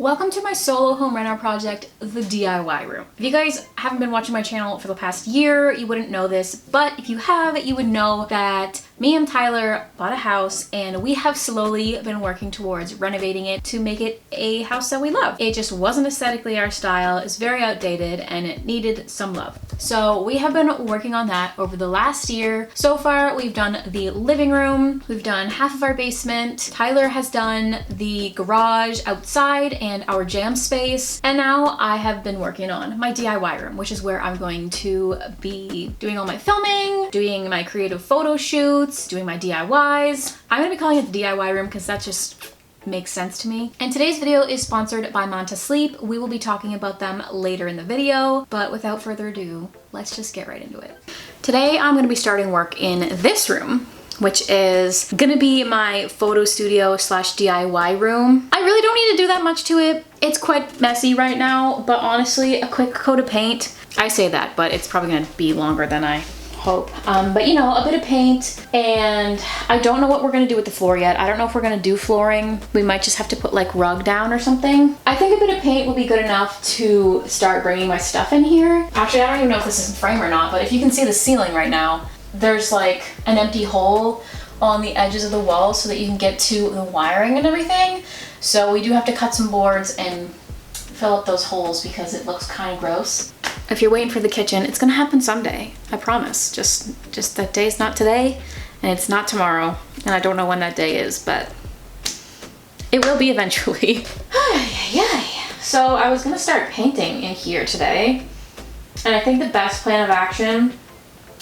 Welcome to my solo home reno project, the DIY room. If you guys haven't been watching my channel for the past year, you wouldn't know this, but if you have, you would know that me and Tyler bought a house and we have slowly been working towards renovating it to make it a house that we love. It just wasn't aesthetically our style, it's very outdated and it needed some love. So we have been working on that over the last year. So far, we've done the living room, we've done half of our basement, Tyler has done the garage outside and our jam space, and now I have been working on my DIY room, which is where I'm going to be doing all my filming, doing my creative photo shoots, doing my DIYs. I'm gonna be calling it the DIY room because that just makes sense to me. And today's video is sponsored by Manta Sleep. We will be talking about them later in the video, but without further ado, let's just get right into it. Today I'm gonna be starting work in this room, which is gonna be my photo studio slash DIY room. I really don't need to do that much to it. It's quite messy right now, but honestly, a quick coat of paint, I say that, but it's probably gonna be longer than I hope. But you know, a bit of paint, and I don't know what we're gonna do with the floor yet. I don't know if we're gonna do flooring. We might just have to put like rug down or something. I think a bit of paint will be good enough to start bringing my stuff in here. Actually, I don't even know if this is in frame or not, but if you can see the ceiling right now, there's like an empty hole on the edges of the wall so that you can get to the wiring and everything. So we do have to cut some boards and fill up those holes because it looks kind of gross. If you're waiting for the kitchen, it's gonna happen someday, I promise. Just that day's not today and it's not tomorrow, and I don't know when that day is, but it will be eventually. So I was gonna start painting in here today, and I think the best plan of action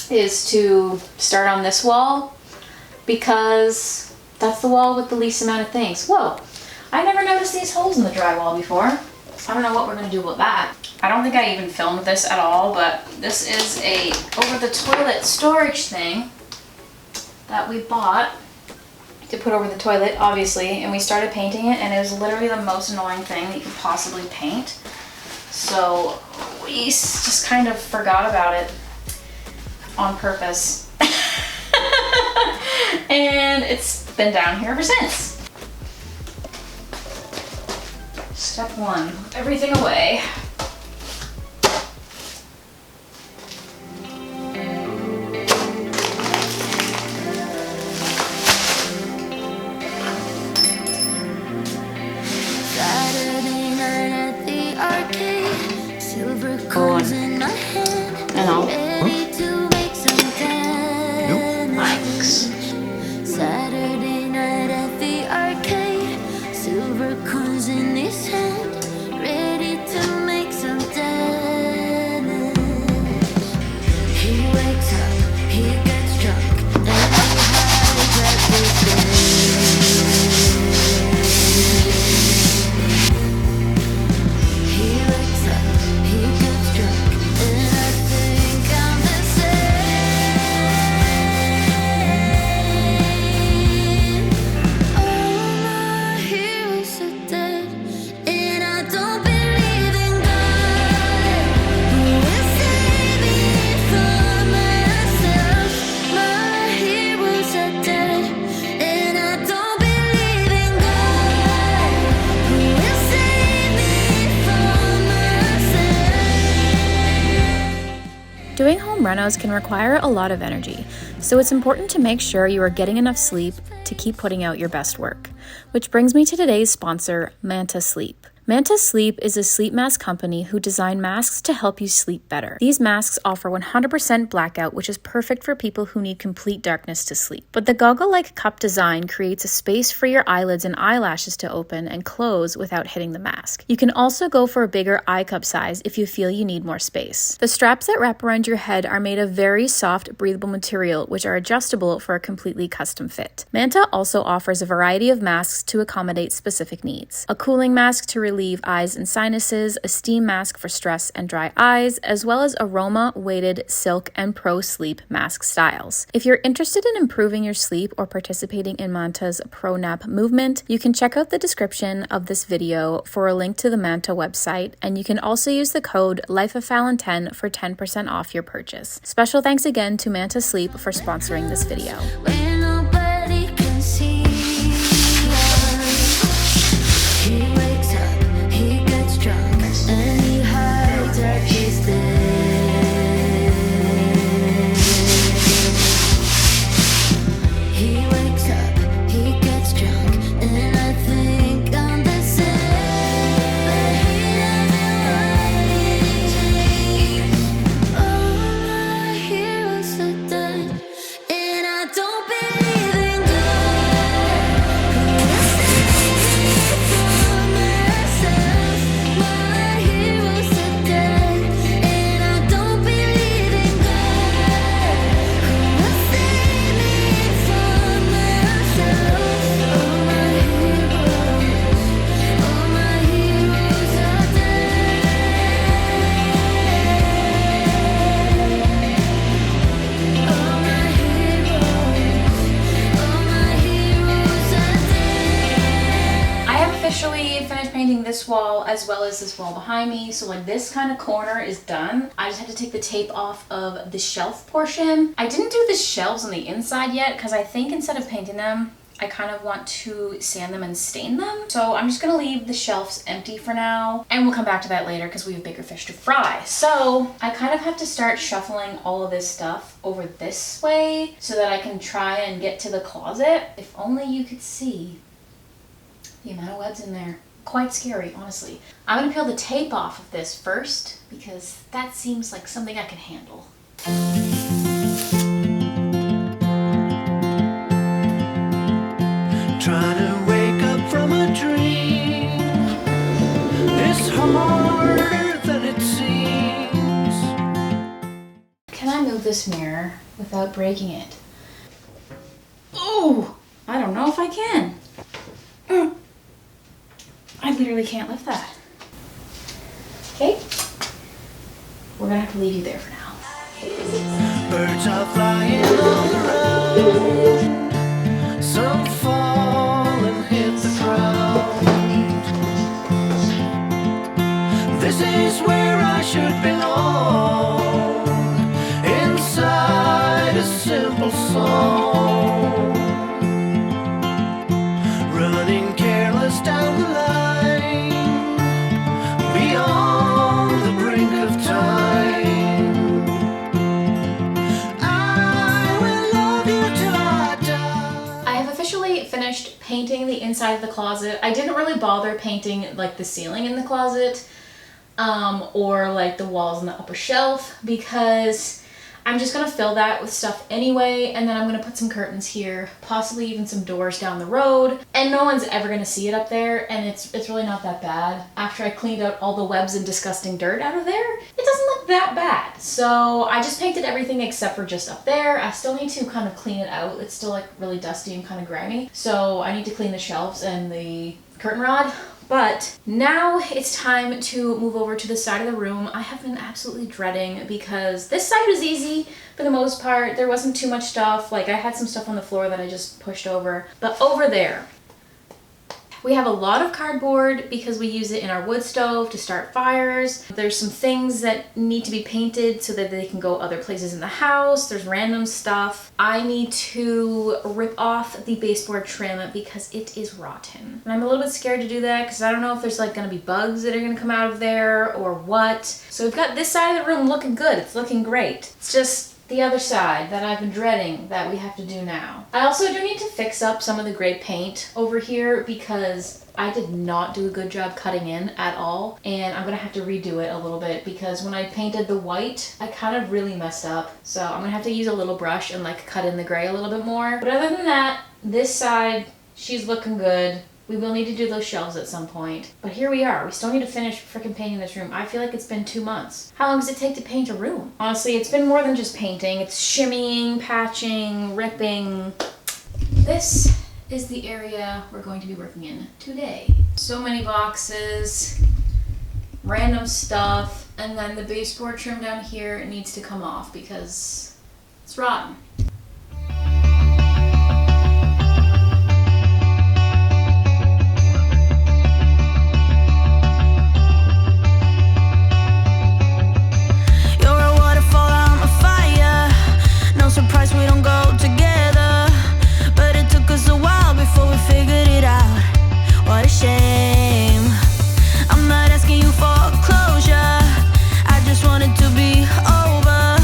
is to start on this wall because that's the wall with the least amount of things. Whoa, I never noticed these holes in the drywall before. I don't know what we're gonna do about that. I don't think I even filmed this at all, but this is a over the toilet storage thing that we bought to put over the toilet, obviously, and we started painting it, and it was literally the most annoying thing that you could possibly paint. So we just kind of forgot about it on purpose. And it's been down here ever since. Step one, everything away. Saturday night at the arcade, silver coins in my hand, ready to make some Thanks. Saturday night at the arcade, silver coins in his hand, ready to make some damage. He wakes up, he gets drunk, and he hides everything. He wakes up, he gets drunk, and I think I'm the same. All my heroes are dead, and I don't believe in God. Who will save me from myself? My heroes are dead, and I don't believe in God. Who will save me from myself? Doing home renos can require a lot of energy, so it's important to make sure you are getting enough sleep to keep putting out your best work. Which brings me to today's sponsor, Manta Sleep. Manta Sleep is a sleep mask company who design masks to help you sleep better. These masks offer 100% blackout, which is perfect for people who need complete darkness to sleep. But the goggle-like cup design creates a space for your eyelids and eyelashes to open and close without hitting the mask. You can also go for a bigger eye cup size if you feel you need more space. The straps that wrap around your head are made of very soft, breathable material, which are adjustable for a completely custom fit. Manta also offers a variety of masks to accommodate specific needs. A cooling mask to relieve eyes and sinuses, a steam mask for stress and dry eyes, as well as aroma, weighted, silk, and pro sleep mask styles. If you're interested in improving your sleep or participating in Manta's Pro Nap movement, you can check out the description of this video for a link to the Manta website, and you can also use the code LifeofFallon10 for 10% off your purchase. Special thanks again to Manta Sleep for sponsoring this video. Where nobody can see us. He wakes up, he wall as well as this wall behind me. So like this kind of corner is done. I just have to take the tape off of the shelf portion. I didn't do the shelves on the inside yet because I think instead of painting them, I kind of want to sand them and stain them. So I'm just gonna leave the shelves empty for now, and we'll come back to that later because we have bigger fish to fry. So I kind of have to start shuffling all of this stuff over this way so that I can try and get to the closet. If only you could see the amount of webs in there. Quite scary, honestly. I'm gonna peel the tape off of this first because that seems like something I can handle. Trying to wake up from a dream. It's harder than it seems. Can I move this mirror without breaking it? Oh, I don't know if I can. I literally can't lift that. Okay, we're gonna have to leave you there for now. Birds are flying all around. Some fall and hit the ground. This is where I should belong. Inside a simple song. Running careless down the line. Beyond the brink of time. I will love you till I die. I have officially finished painting the inside of the closet. I didn't really bother painting like the ceiling in the closet or like the walls in the upper shelf because I'm just gonna fill that with stuff anyway, and then I'm gonna put some curtains here, possibly even some doors down the road, and no one's ever gonna see it up there, and it's really not that bad. After I cleaned out all the webs and disgusting dirt out of there, it doesn't look that bad. So I just painted everything except for just up there. I still need to kind of clean it out. It's still like really dusty and kind of grimy. So I need to clean the shelves and the curtain rod. But now it's time to move over to the side of the room. I have been absolutely dreading because this side was easy for the most part. There wasn't too much stuff. Like I had some stuff on the floor that I just pushed over. But over there, we have a lot of cardboard because we use it in our wood stove to start fires. There's some things that need to be painted so that they can go other places in the house. There's random stuff. I need to rip off the baseboard trim because it is rotten. And I'm a little bit scared to do that because I don't know if there's like gonna be bugs that are gonna come out of there or what. So we've got this side of the room looking good. It's looking great. It's just the other side that I've been dreading that we have to do now. I also do need to fix up some of the gray paint over here because I did not do a good job cutting in at all, and I'm gonna have to redo it a little bit because when I painted the white, I kind of really messed up. So I'm gonna have to use a little brush and like cut in the gray a little bit more. But other than that, this side, she's looking good. We will need to do those shelves at some point. But here we are. We still need to finish freaking painting this room. I feel like it's been 2 months. How long does it take to paint a room? Honestly, it's been more than just painting. It's shimmying, patching, ripping. This is the area we're going to be working in today. So many boxes, random stuff, and then the baseboard trim down here needs to come off because it's rotten. Surprised we don't go together, but it took us a while before we figured it out. What a shame. I'm not asking you for closure, I just want it to be over.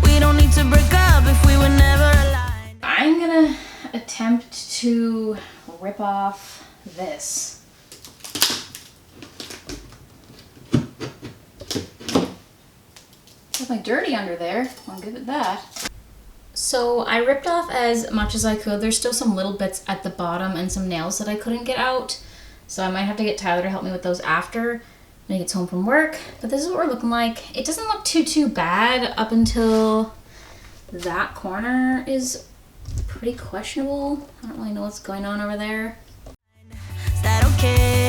We don't need to break up if we were never aligned. I'm gonna attempt to rip off this. Definitely dirty under there, I'll give it that. So I ripped off as much as I could. There's still some little bits at the bottom and some nails that I couldn't get out. So I might have to get Tyler to help me with those after when he gets home from work. But this is what we're looking like. It doesn't look too bad up until that corner is pretty questionable. I don't really know what's going on over there. Is that okay?